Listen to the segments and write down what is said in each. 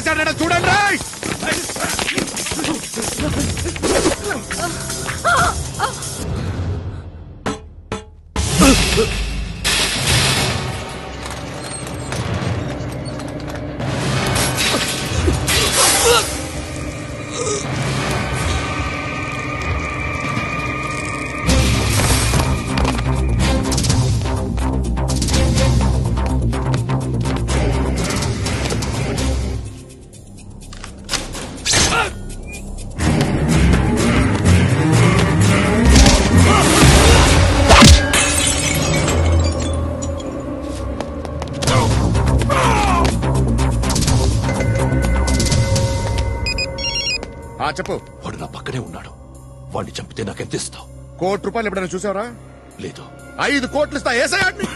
చేశాడో చూడండి. చెప్పు. వాడు నా పక్కనే ఉన్నాడు. వాడిని చంపితే నాకెంత ఇస్తావు? ₹1,00,00,000 ఎప్పుడైనా చూసావరా? లేదు. 5 కోట్లు ఇస్తా. ఏసయాడిని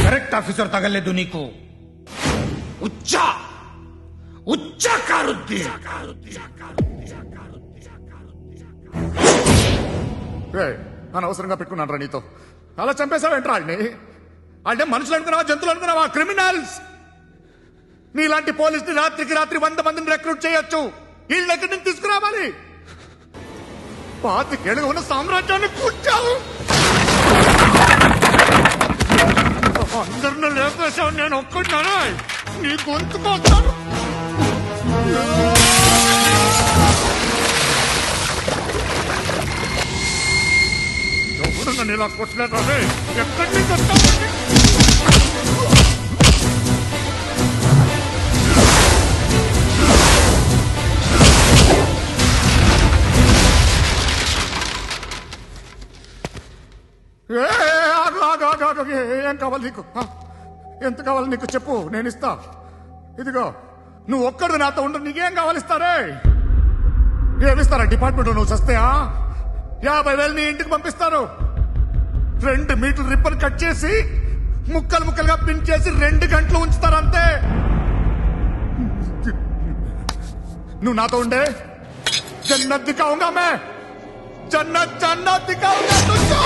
కరెక్ట్ ఆఫీసర్ తగలేదు నీకు. ఉచ్చ కారుద్ది. అనవసరంగా పెట్టుకున్నాను రా నీతో. అలా చంపేశావేంట్రా ఆడిని? అంటే మనుషులు అనుకున్నావా, జంతువులు అనుకున్నావా? క్రిమినల్స్. నీలాంటి పోలీసుని రాత్రికి రాత్రి 100 మందిని రిక్రూట్ చేయొచ్చు. వీళ్ళు ఎక్కడి నుంచి తీసుకురావాలి? 25 ఏళ్ళుగా ఉన్న సామ్రాజ్యాన్ని కూర్చావు. అందరిని లేపేశావు, నేను ఒక్కడున్నానా? నీ గొంతుకొస్తాను. ఎవరు నన్ను ఇలా కొట్టలేదా? ఎక్కడి నుంచి వస్తావు? ఏం కావాలి నీకు? ఎంత కావాలి నీకు చెప్పు, నేను ఇస్తా. ఇదిగో నువ్వు ఒక్కడు నాతో ఉండు. నీకేం కావాలి? ఇస్తారే. ఏమిస్తారా డిపార్ట్మెంట్? నువ్వు చస్తేయా 50,000 నీ ఇంటికి పంపిస్తారు. 2 మీటర్ల రిబ్బన్ కట్ చేసి ముక్కలు ముక్కలుగా పిన్ చేసి 2 గంటలు ఉంచుతారు అంతే. నువ్వు నాతో ఉండే జన్నత్ దిఖాऊंगा मैं. జన్నత్ దిఖాऊंगा तुझको.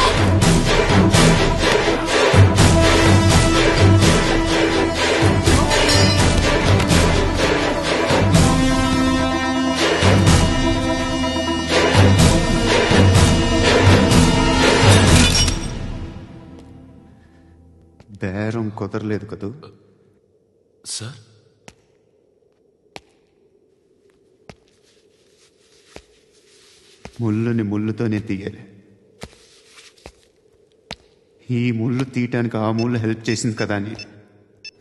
బేరం కుదరలేదు కదూ సార్? ముళ్ళుని ముళ్ళుతోనే తీయాలి. ఈ ముళ్ళు తీయటానికి ఆ ముళ్ళు హెల్ప్ చేసింది కదా అని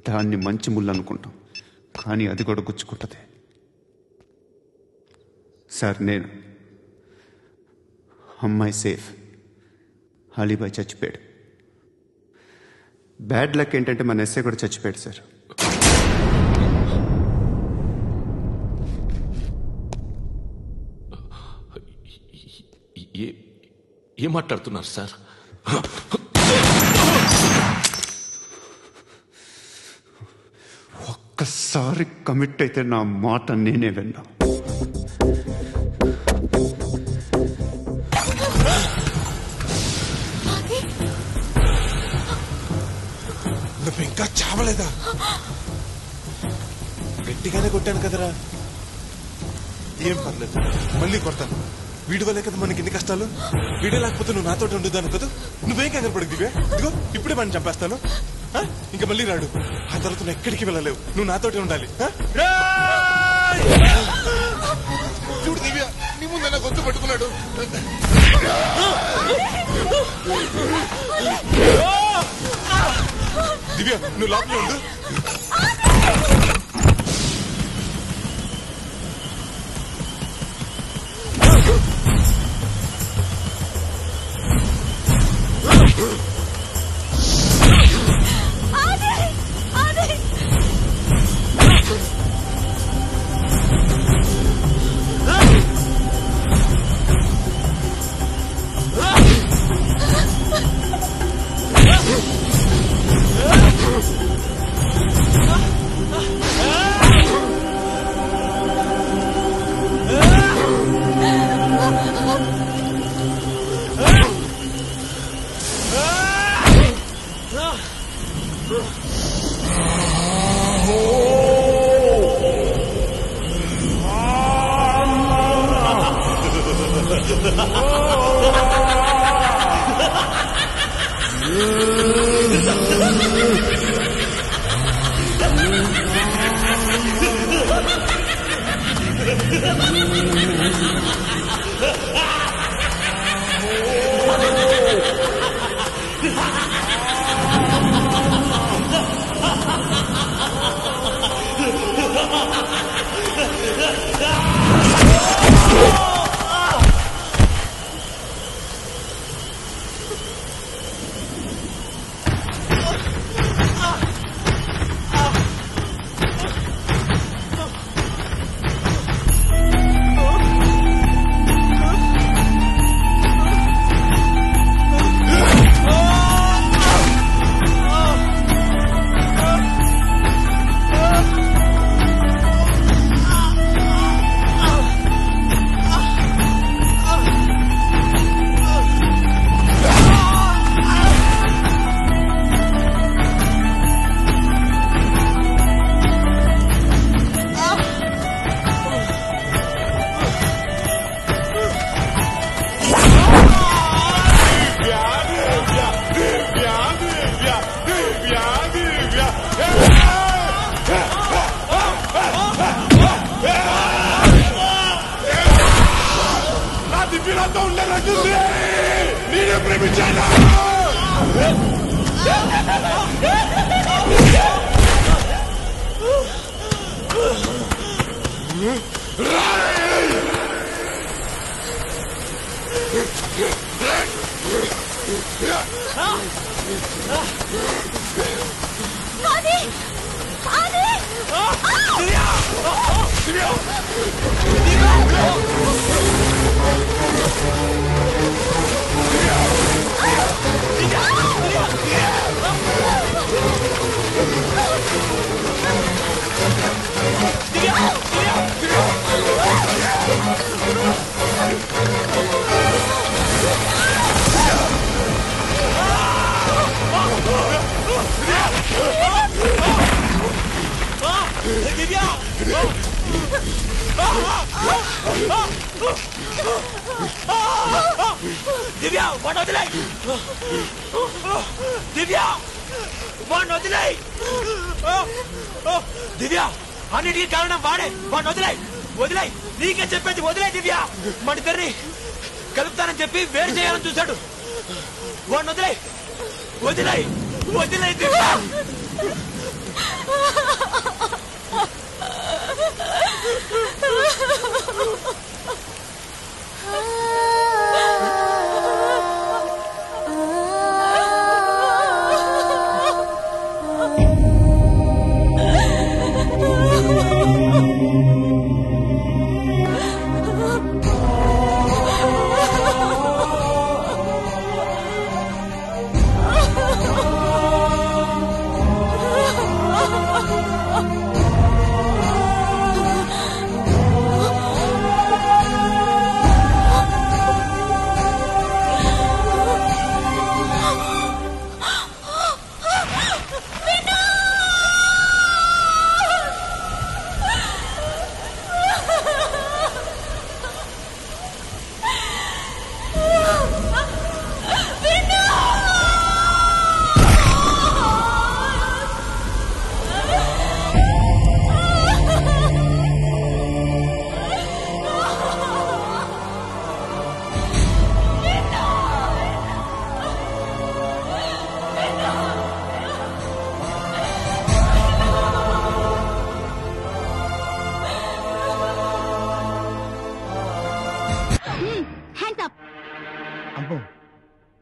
దాన్ని మంచి ముళ్ళు అనుకుంటాం, కానీ అది కూడా గుచ్చుకుంటుంది. సార్, నేను అమ్మాయి సేఫ్, అలీబాయ్ చచ్చిపోయాడు. బ్యాడ్ లక్ ఏంటంటే మన ఎస్ఐ కూడా చచ్చిపోయాడు సార్. ఏం మాట్లాడుతున్నారు సార్? ఒక్కసారి కమిట్ అయితే నా మాట నేనే విన్నా. నువ్వు ఇంకా చావలేదా? గట్టిగానే కొట్టాను కదరా. ఏం పర్లేదు, మళ్ళీ కొడతాను. వీడి వల్లే కదా మనకి ఎన్ని కష్టాలు. వీడే లేకపోతే నువ్వు నాతో ఉండుదాను కదా. నువ్వేం కంగారు పడకు దివ్య. ఇదిగో ఇప్పుడే మనం చంపేస్తాను. ఇంకా మళ్ళీ రాడు. ఆ తర్వాత నువ్వు ఎక్కడికి వెళ్ళలేవు. నువ్వు నాతోటే ఉండాలి. చూడు దివ్య, నీ ముందు నా గొంతు పట్టుకున్నాడు. దివ్య, నువ్వు లోపల ఉండు. దివ్య వాడు వదిలే దివ్య వాడిని వదిలే దివ్య అన్నిటికీ కారణం వాడే వాడిని వదిలే వదిలే నీకే చెప్పేది వదిలే దివ్య మనిద్దరిని కలుపుతానని చెప్పి వేరు చేయాలని చూశాడు వాడిని వదిలే వదిలే వదిలే దివ్య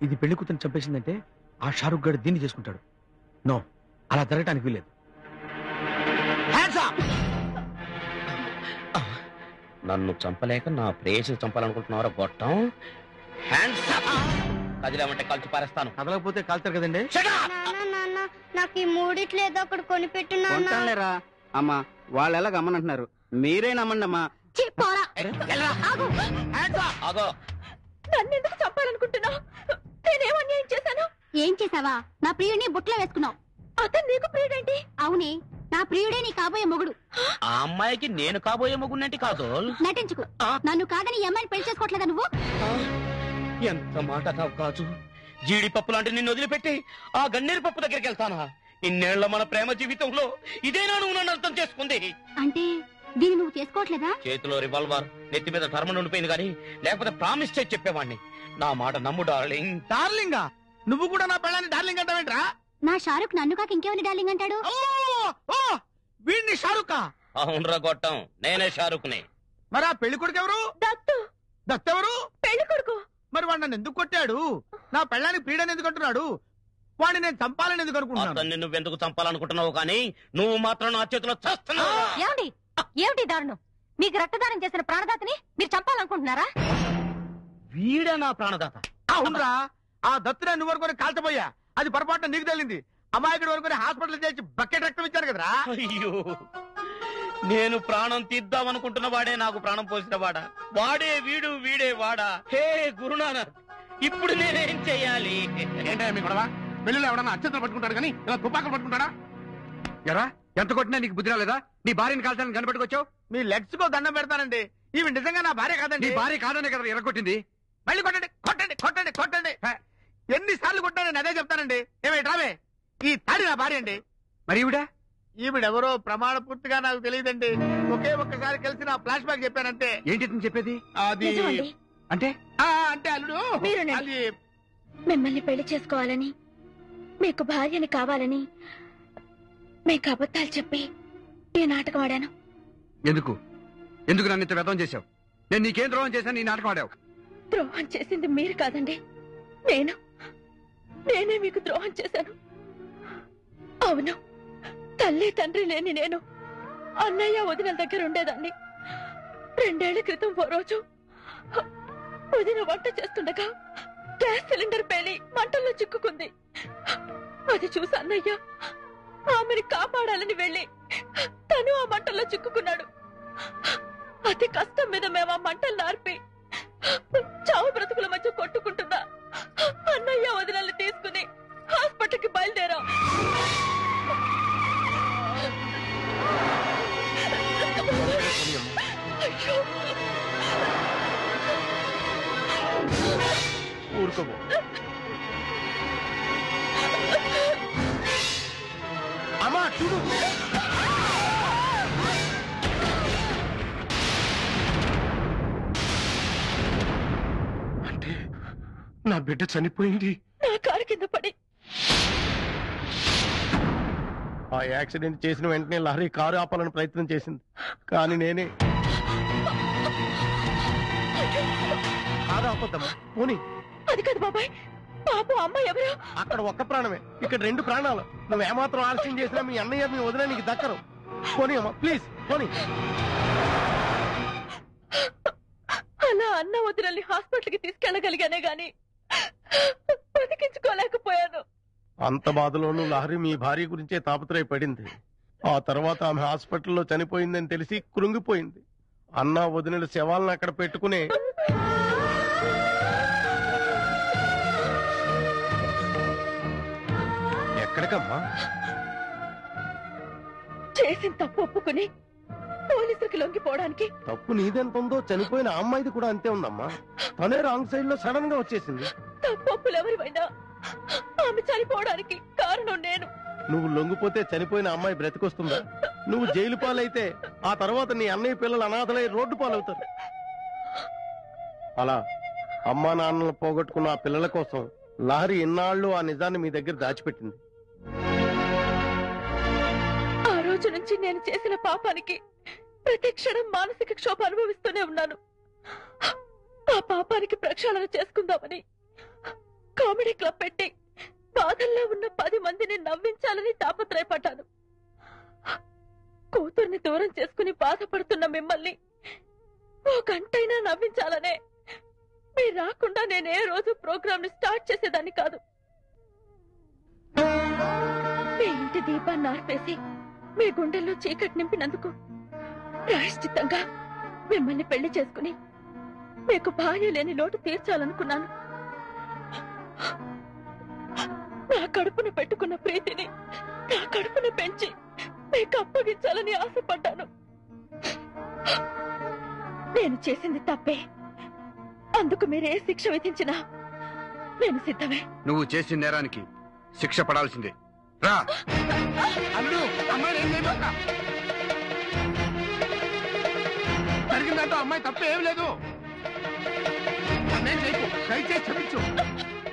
ఇది పెళ్లి కూతురు చంపేసిందంటే ఆ షారుఖ్ గారు దీన్ని చేసుకుంటాడు నో అలా జరగటానికి వీలేదు నన్ను చంపలేక నా ప్రేయసి చంపాలనుకుంటున్నారా గొట్టం కదిలేమంటే కాల్చి పారేస్తాను కదలకపోతే కాల్తారు కదండి నాకు ఈ మూడిట్లో ఏదో ఒకటి కొనిపెట్టున్నారా అమ్మా వాళ్ళు ఎలా గమ్మనంటున్నారు మీరే నమ్మండి అమ్మా నన్నెందుకు చంపాలనుకుంటున్నావు నేనేం అన్యాయం చేశాను ఏం చేసావా నా ప్రియుడిని బుట్టలో వేసుకున్నావు అతను నీకు ప్రియుడేంటి అవునే నా ప్రియుడే నీ కాబోయే మొగుడు ఆ అమ్మాయికి నేను కాబోయే మొగుడంటే కాదు నటించుకు నన్ను కాదని ఈ అమ్మాయిని పెళ్లి చేసుకోవట్లేదా నువ్వు ఎంత మాట కావు కాదు జీడిపప్పు లాంటి నిన్ను వదిలిపెట్టి ఆ గన్నేరు పప్పు దగ్గరికి వెళ్తానా ఇన్నేళ్ల మన ప్రేమ జీవితంలో ఇదేనా నువ్వు నన్ను అర్థం చేసుకుంది అంటే దీన్ని నువ్వు చేసుకోవట్లేదా చేతిలో రివాల్వర్ నెత్తి మీద టర్మన్ ఉండిపోయింది కానీ లేకపోతే ప్రామిస్ చేసి చెప్పేవాడిని నా మాట నమ్ము డార్లింగ్ డార్లింగా నువ్వు కూడా నా పెళ్ళాన్ని డార్లింగ్ అంటావేంట్రా నా షారుఖ్ నన్ను కాక ఇంకెవరిని డార్లింగ్ అంటాడు వీడిని షారుఖా అవునరా గొట్టం నేనే షారుఖ్ని మరి ఆ పెళ్లి కొడుకు ఎవరు దత్తెవరు పెళ్లి కొడుకు మరి వాడు నన్ను ఎందుకు కొట్టాడు నా పెళ్ళానికి ప్రియుడని ఎందుకు అంటున్నాడు వాడిని నేను చంపాలని ఎందుకు అనుకుంటున్నాను అతన్ని నువ్వెందుకు చంపాలనుకుంటున్నావు కానీ నువ్వు మాత్రం నా చేతిలో చస్తున్నావు ఏమిటి దారుణం మీకు రక్తదానం చేసిన ప్రాణదాతని మీరు చంపాలనుకుంటున్నారా వీడే నా ప్రాణదాత అవునరా ఆ దత్తున నువ్వు వరకు కాల్చబోయా అది పొరపాటున నీకు తెలింది అమాయకుడి వరకు హాస్పిటల్ చేసి బకెట్ రక్తం ఇచ్చారు కదరా అయ్యో నేను ప్రాణం తీద్దామనుకుంటున్న వాడే నాకు ప్రాణం పోసిన వాడా వాడే వీడు వీడే వాడా హే గురునానక్ ఇప్పుడు నేనేం చెయ్యాలి ఏంటయ్యా మీ గొడవ పెళ్లిలో ఎవడన్నా అత్యంతలు పట్టుకుంటాడు కానీ ఇలా తుపాకులు పట్టుకుంటాడా ఎరా ఎంత కొట్టినా నీకు బుద్ధి రాలేదా నీ భార్యని కాల్చాలని కనిపెట్టుకొచ్చావు మీ లెగ్స్ కో దండం పెడతానండి ఇవి నిజంగా నా భార్య కాదండి నీ భార్య కాదనే కదా ఎరగొట్టింది మళ్ళీ కొట్టండి కొట్టండి కొట్టండి కొట్టండి ఎన్నిసార్లు కొట్టానని అదే చెప్తానండి ఏమిటావే ఈ తాడి నా భార్య అండి మరి ఈవిడెవరో ప్రమాణ పూర్తిగా నాకు తెలియదండి ఒకే ఒక్కసారి కలిసి నా ఫ్లాష్ బ్యాక్ చెప్పానంటే ఏంటి చెప్పేది అది అంటే అంటే అల్లుడు అది మిమ్మల్ని పెళ్లి చేసుకోవాలని, మీకు భార్యని కావాలని మీకు అబద్ధాలు చెప్పి ఈ నాటకం ఆడాను. ఎందుకు ఎందుకు నన్ను ఇంత వ్యర్థం చేశావు? నేను నీకేం ద్రోహం చేశాను? ఈ నాటకం ఆడావు. ద్రోహం చేసింది మీరు కాదండి, నేనే మీకు ద్రోహం చేశాను. అవును, తల్లి తండ్రి లేని నేను అన్నయ్య వదిన దగ్గర ఉండేదాన్ని. 2 ఏళ్ల క్రితం ఓ రోజు వదిన వంట చేస్తుండగా గ్యాస్ సిలిండర్ పేలి మంటల్లో చిక్కుకుంది. అది చూసి అన్నయ్య ఆమెని కాపాడాలని వెళ్లి తను ఆ మంటల్లో చిక్కుకున్నాడు. అతి కష్టం మీద మేము ఆ మంటలు నార్పి చావు బ్రతుకుల మధ్య కొట్టుకుంటున్నా అన్నయ్య వదినల్ని తీసుకుని హాస్పిటల్కి బయలుదేరాం. ఊరుకోబో. అమ్మా చూడు, అంటే నా బిడ్డ చనిపోయింది. నా కారు కింద పడి. ఆ యాక్సిడెంట్ చేసిన వెంటనే లారీ కారు ఆపాలని ప్రయత్నం చేసింది, కానీ నేనే కారు ఆపొద్దమ్మా. పోనీ. అది కాదు బాబాయ్, పాపం అమ్మ ఎవరు? అక్కడ ఒక్క ప్రాణమే, ఇక్కడ 2 ప్రాణాలు. నువ్వు ఏమాత్రం ఆలస్యం చేసినా మీ అన్నయ్య మీ వదిలే నీకు దక్కరు. పోనీ అమ్మా, ప్లీజ్ పోనీ. అలా అన్న వదినల్ని హాస్పిటల్కి తీసుకెళ్లగలిగానే గాని బతికించుకోలేకపోయాను. అంత బాధలోనూ లహరి మీ భార్య గురించే తాపత్రయపడింది. ఆ తర్వాత ఆమె హాస్పిటల్లో చనిపోయిందని తెలిసి కృంగిపోయింది. అన్న వదినల శవాలను అక్కడ పెట్టుకునే ఎక్కడికమ్మా? చేసిన తప్పు ఒప్పుకుని పోలీసులకి లొంగిపోవడానికి. తప్పు నీదెంత ఉందో చనిపోయిన ఆ అమ్మాయిది కూడా అంతే ఉందమ్మా. తనే రాంగ్ సైడ్ లో సడన్ గా వచ్చేసింది. తప్పులు ఎవరివైనా ఆమె చనిపోవడానికి కారణం నేను. నువ్వు లొంగిపోతే చనిపోయిన అమ్మాయి బ్రతికొస్తుందా? నువ్వు జైలు పాలైతే ఆ తర్వాత నీ అన్నయ్య పిల్లలు అనాథలై రోడ్డు పాలవుతారు. అలా అమ్మా నాన్నలు పోగొట్టుకున్న ఆ పిల్లల కోసం లహరి ఇన్నాళ్ళు ఆ నిజాన్ని మీ దగ్గర దాచిపెట్టింది. ఆ రోజు నుంచి నేను చేసిన పాపానికి ప్రతి క్షణం మానసిక క్షోభ అనుభవిస్తూనే ఉన్నాను. ఆ పాపానికి ప్రక్షాళన చేసుకుందామని కామెడీ క్లబ్ పెట్టి బాధల్లో ఉన్న 10 మందిని నవ్వించాలని తాపత్రయపడ్డాను. కూతుర్ని దూరం చేసుకుని బాధపడుతున్న మిమ్మల్ని ఓ గంటైనా నవ్వించాలనే మీరు రాకుండా నేను ఏ రోజు ప్రోగ్రామ్ ని స్టార్ట్ చేసేదాన్ని కాదు. మీ ఇంటి దీపాన్ని ఆర్పేసి మీ గుండెల్లో చీకటి నింపినందుకు ప్రాయశ్చిత్తంగా మిమ్మల్ని పెళ్లి చేసుకుని మీకు భార్య లేని లోటు తీర్చాలనుకున్నాను. నా కడుపును పెట్టుకున్న ప్రీతిని నా కడుపున పెంచి మీకు అప్పగించాలని ఆశపడ్డాను. నేను చేసింది తప్పే, అందుకు మీరే శిక్ష విధించినా నేను సిద్ధమే. నువ్వు చేసిన నేరానికి శిక్ష పడాల్సిందే. రా జరిగిందంటూ అమ్మాయి తప్ప ఏం లేదు. దయచేసి క్షమించు.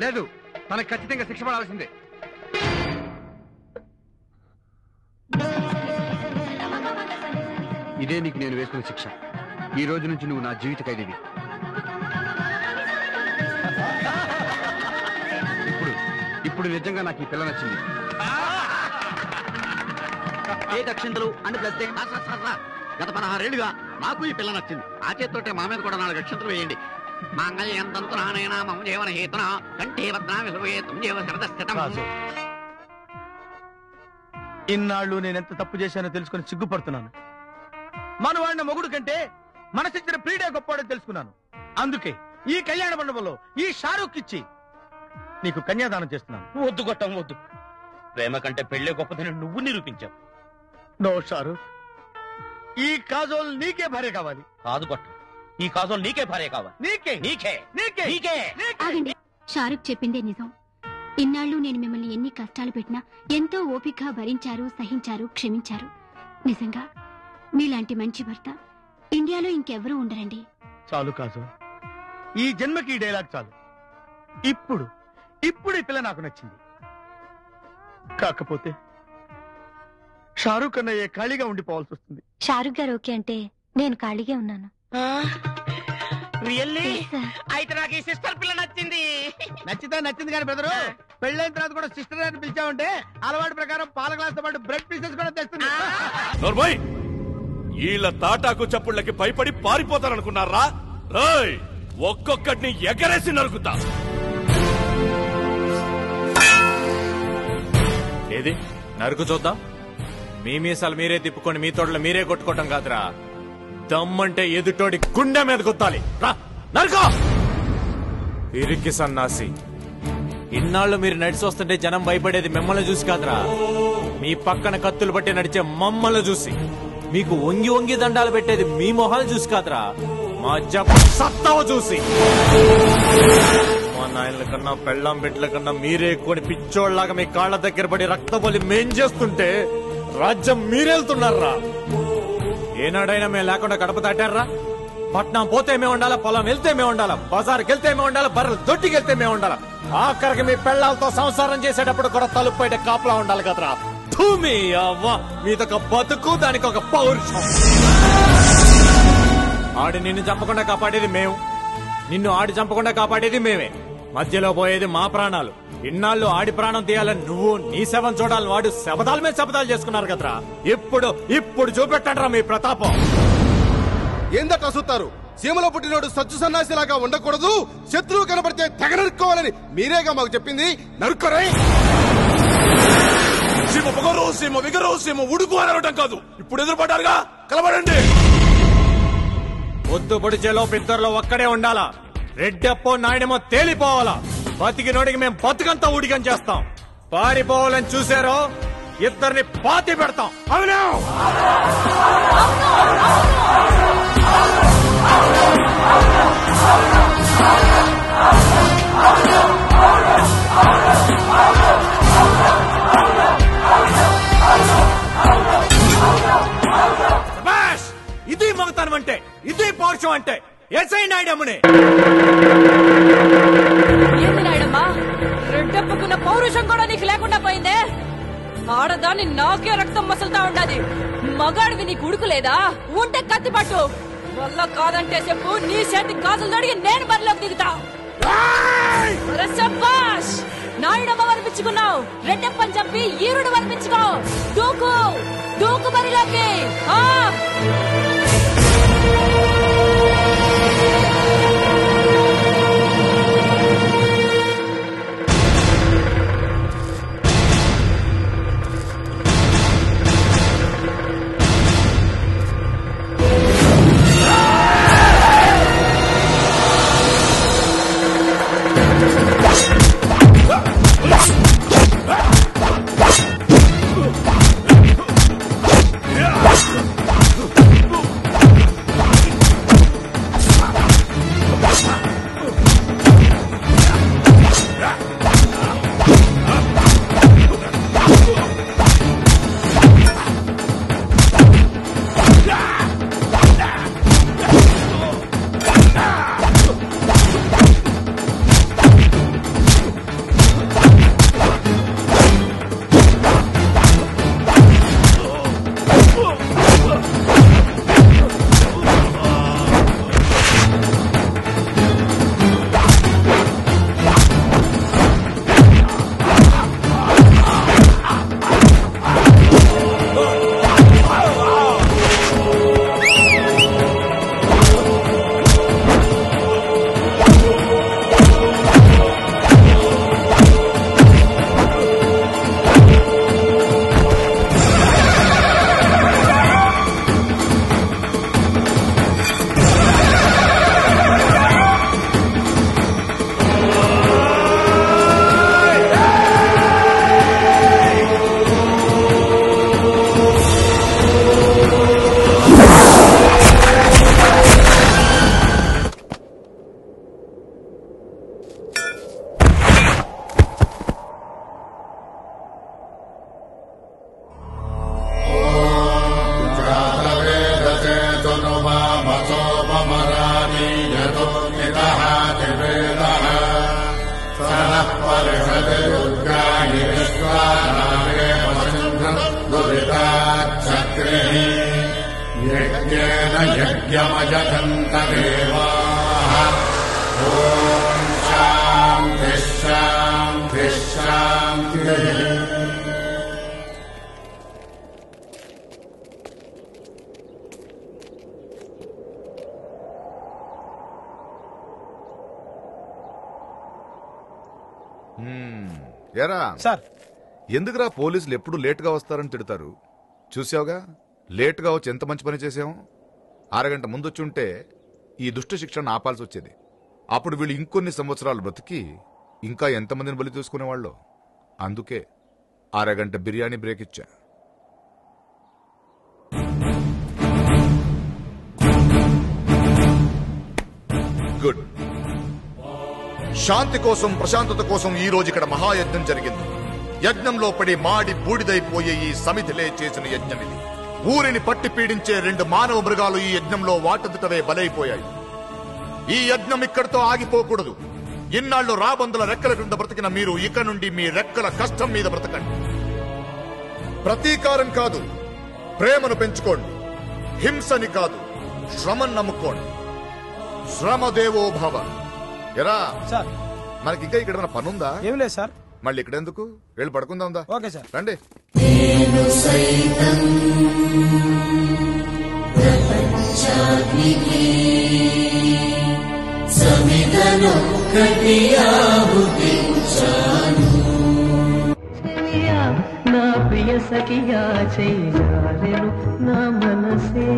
లేదు, మనకు ఖచ్చితంగా శిక్ష పడాల్సిందే. ఇదే నీకు నేను వేసుకున్న శిక్ష. ఈ రోజు నుంచి నువ్వు నా జీవిత ఖైదీవి. ఇప్పుడు నిజంగా నాకు ఈ పిల్ల నచ్చింది. ఏ దక్షిణలు అని ప్రశ్న గత 16 ఏళ్లుగా నాకు ఈ పిల్ల నచ్చింది. ఆ చేతితోటే మా మీద కూడా 4 అక్షంతలు వేయండి. మాంగళ్యంతంతురానైనా మమ జీవన హేతున కంఠే భద్రా విలువే తుంజేవ శరదస్థితం. ఇన్నాళ్ళు నేనెంత తప్పు చేశానో తెలుసుకుని సిగ్గుపడుతున్నాను. మనవాడిన మొగుడు కంటే మనసిచ్చిన ప్రీడే గొప్పవాడని తెలుసుకున్నాను. అందుకే ఈ కళ్యాణ మండపంలో ఈ షారూక్ ఇచ్చి నీకు కన్యాదానం చేస్తున్నాను. వద్దు గొట్టం వద్దు. ప్రేమ కంటే పెళ్లే గొప్పదని నువ్వు నిరూపించావు. నో షారూక్, ఈ కాజోల్ నీకే భార్య కావాలి. కాదు గొట్టం, ఈ కాజోల్ నీకే భార్య కావాలి. నీకే నీకే నీకే నీకే. ఆగండి, షారూక్ చెప్పిందే నిజం. ఇన్నాళ్ళు నేను మిమ్మల్ని ఎన్ని కష్టాలు పెట్టినా ఎంతో ఓపికగా భరించారు, సహించారు, క్షమించారు. నిజంగా మీలాంటి మంచి భర్త ఇండియాలో ఇంకెవరూ ఉండరండి. చాలు కాజోల్, ఈ జన్మకి ఈ డైలాగ్ చాలు. ఇప్పుడు ఇప్పుడు ఈ పిల్ల నాకు నచ్చింది. కాకపోతే షారూక్ అన్నయ్య ఖాళీగా ఉండిపోవాల్సి వస్తుంది. షారూక్ గారు ఓకే అంటే నేను ఖాళీగా ఉన్నాను. రియల్లీ? అయితే నాకు ఈ సిస్టర్ పిల్ల నచ్చింది. నచ్చింది కానీ బ్రదరు, పెళ్ళైన తర్వాత కూడా సిస్టర్ అని పిలిచామంటే అలవాటు ప్రకారం పాల గ్లాస్ తో పాటు బ్రెడ్ పీసెస్ కూడా తెస్తుంది. వీళ్ళ తాటాకు చప్పుళ్ళకి భయపడి పారిపోతారనుకున్నారా? ఒక్కొక్కటిని ఎగరేసి నరుకుతా. ఏది నరుకు చూద్దాం. మీ మీసాలు మీరే తిప్పుకొని మీ తోటలు మీరే కొట్టుకోవటం కాదురా, దమ్మంటే ఎదుటోడి గుండె మీద గుత్తాలి. నరుకో! ఇరికి సన్నాసి, ఇన్నాళ్ళు మీరు నడిచి వస్తుంటే జనం భయపడేది మిమ్మల్ని చూసి కాదురా, మీ పక్కన కత్తులు పట్టి నడిచే మమ్మల్ని చూసి. మీకు వంగి వంగి దండాలు పెట్టేది మీ మొహాలు చూసి కాదురా, మా జప సత్తావ చూసి. మా నాయనల కన్నా పెళ్ళాం బిడ్డల కన్నా మీరే ఎక్కువ పిచ్చోళ్లాగా మీ కాళ్ల దగ్గర పడి రక్తబలి మేం చేస్తుంటే రాజ్యం మీరెళ్తున్నారా? ఏనాడైనా మేము లేకుండా గడప దాటారా? పట్నం పోతే మేము ఉండాలా, పొలం వెళ్తే మేము ఉండాలా, బజార్కి వెళ్తే మేము ఉండాలా, బర్రెలు దొడ్డికి వెళ్తే మేము ఉండాలా, ఆఖరికి మీ పెళ్ళాలతో సంసారం చేసేటప్పుడు కూడా తలుపు బయట కాపలా ఉండాలి కదరా. భూమి అవ్వ మీదొక బతుకు, దానికి ఒక పౌరుషం. ఆడి నిన్ను చంపకుండా కాపాడేది మేము, నిన్ను ఆడి చంపకుండా కాపాడేది మేమే. మధ్యలో పోయేది మా ప్రాణాలు. ఇన్నాళ్ళు ఆడి ప్రాణం తీయాలని నువ్వు, నీ శవం చూడాలని వాడు శబదాల మీద శబదాలు చేసుకున్నారు కదరా. ఇప్పుడు చూపెట్టండిరా మీ ప్రతాపం. ఏందట చూస్తారు? సీమలో పుట్టినోడు సచ్చు సన్నాసిలాగా ఉండకూడదు, శత్రువు కనబడితే తెగ నరుక్కోవాలని మీరేగా మాకు చెప్పింది. నరుక్కరే. సీమ పొగరు, సీమ విగరు, సీమ ఉడుకు అని అనటం కాదు. ఇప్పుడు ఎదురుపడ్డారుగా, కలబడండి. పొద్దు పొడిచేలో ఇద్దరులో ఒక్కడే ఉండాలా. రెడ్డెప్పో నాయనమో తేలిపోవాలా. బతికినోడికి మేము బతుకంతా ఊడికం చేస్తాం. పారిపోవాలని చూసారో ఇద్దరిని పాతి పెడతాం. అవును. ఇది మగతనం అంటే, ఇది పౌరుషం అంటే. ఎస్ఐ నాయుడమ్మనే. ఏంది నాయుడమ్మా, రెడ్డెప్పుకున్న పౌరుషం కూడా నీకు లేకుండా పోయిందే. ఆడదాన్ని నాకే రక్తం మసలుతా ఉండాది. మగాడివి నీకు ఉడుకులేదా? ఉంటే కత్తి పట్టు. వల్ల కాదంటే చెప్పు, నీ చేతి గాజులు తొడిగి నేను బరిలోకి దిగుతా. శభాష్, నాయుడమ్మ వనిపించుకున్నావు. రెడ్డెప్పని చెప్పి ఈరుడు వనిపించుకో. దూకు దూకు బరిలోకి. Yeah! ఏరా సార్, ఎందుకురా పోలీసులు ఎప్పుడు లేటుగా వస్తారని తిడతారు? చూసావుగా, లేటుగా వచ్చి ఎంత మంచి పని చేసాం. అరగంట ముందొచ్చి ఉంటే ఈ దుష్ట శిక్షణ ఆపాల్సి వచ్చేది. అప్పుడు వీళ్ళు ఇంకొన్ని సంవత్సరాలు బ్రతికి ఇంకా ఎంతమందిని బలి చూసుకునేవాళ్ళు. అందుకే అరగంట బిర్యానీ బ్రేక్ ఇచ్చా. గుడ్. శాంతి కోసం, ప్రశాంతత కోసం ఈ రోజు ఇక్కడ మహాయజ్ఞం జరిగింది. యజ్ఞంలో పడి మాడి బూడిదైపోయే ఈ సమితిలే చేసిన యజ్ఞం ఇది. ఊరిని పట్టి పీడించే 2 మానవ మృగాలు ఈ యజ్ఞంలో వాటంతటవే బలైపోయాయి. ఈ యజ్ఞం ఇక్కడితో ఆగిపోకూడదు. ఇన్నాళ్లు రాబందుల రెక్కల క్రింద బ్రతికిన మీరు ఇక నుండి మీ రెక్కల కష్టం మీద బ్రతకండి. ప్రతీకారం కాదు, ప్రేమను పెంచుకోండి. హింసని కాదు, శ్రమను నమ్ముకోండి. శ్రమదేవో భవ. ఎరా సార్, మనకి ఇంకా ఇక్కడ ఏమైనా పనుందా? ఏం లేదు సార్. మళ్ళీ ఇక్కడ ఎందుకు? వెళ్ళి పడుకుందాందా? ఓకే సార్, రండి. నా ప్రియ సఖియా చేయాలను నా మనసే